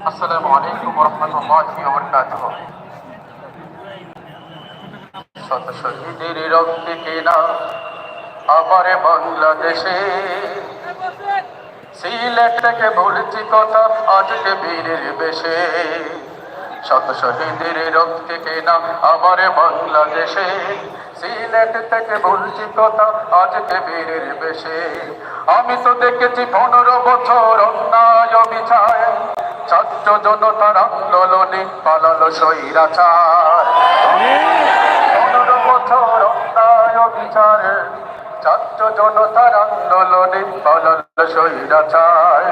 আসসালামু আলাইকুম ওয়া রাহমাতুল্লাহি ওয়া বারাকাতুহু। শত শহীদের রক্তে কেনা আমার বাংলাদেশে, সিলেট থেকে বলছি কথা আজকে বীরের বেশে। শত শহীদের রক্তে কেনা আমার বাংলাদেশে, সিলেট থেকে বলছি কথা আজকে বীরের বেশে। আমি তো দেখেছি 15 বছর অন্যায় বিচার, ছাত্র জনতার আন্দোলনে পালালো স্বৈরাচার। 15 বছর অন্যায় বিচার, ছাত্র জনতার আন্দোলনে পালালো স্বৈরাচার।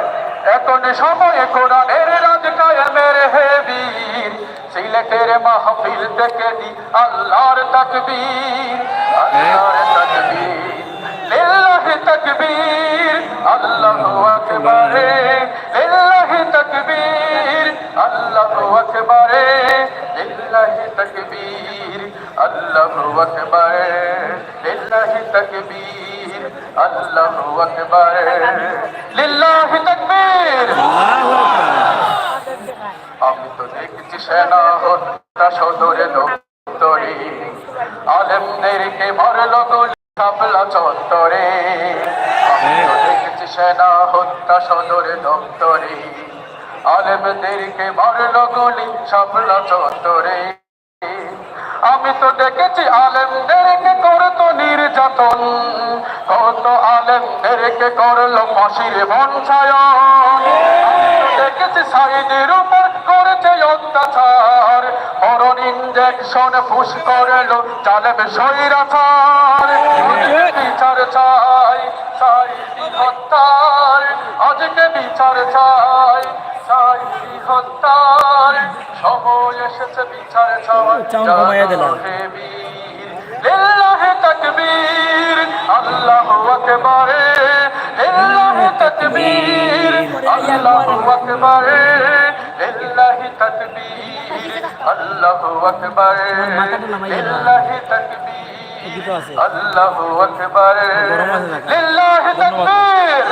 এখন সময়ে কোরআনের রাজ কায়েমের হে বীর, সিলেটের মাহফিল থেকে দি আল্লাহর তাকবীর, আল্লাহর তাকবীর, লিল্লাহি তাকবীর, আল্লাহু আকবার, লিল্লাহি তাকবীর, আল্লাহু আকবার, লিল্লাহি তাকবীর, আল্লাহু আকবার, লিল্লাহি তাকবীর, আল্লাহু আকবার, লিল্লাহি তাকবীর। আমি তো দেখছি সেনা হত্যা সদরে দপ্তরে, আলেমদেরকে মারলো গুলি শাপলা চত্বরে। আমি তো দেখছি সেনা হত্যা সদরে দপ্তরে, আলেমদেরকে মারলো গুলি শাপলা চত্বরে। আমি তো দেখেছি আলেমদেরকে করতো নির্যাতন, কত আলেমদেরকে করলো ফাঁসির বঞ্চায়ন। আমি তো দেখেছি সাইদের উপর করেছে অত্যাচার, মরণ ইঞ্জেকশন ফুস করলো জালেম স্বৈরাচার। বিচার চাই সাইদি হত্যার, আজকে বিচার চাই সাইদি হত্যার, সময় এসেছে বিচার চাওয়ার। লিল্লাহি তাকবীর, আল্লাহু আকবার, লিল্লাহি তাকবীর, আল্লাহু আকবার, লিল্লাহি তাকবীর, আল্লাহু আকবার, লিল্লাহি তাকবীর, আল্লাহু আকবার, লিল্লাহি তাকবীর।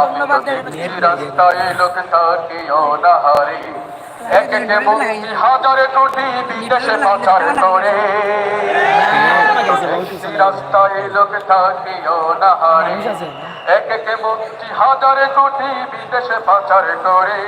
আমি তো দেখছি রাস্তায় লোক থাকিও না হারে, এক এক মুক্তি হাজার কোটি বিদেশে পাচার করে। রাস্তায় লোক থাকিও না হারে, এক এক মুক্তি হাজার কোটি বিদেশে পাচার করে।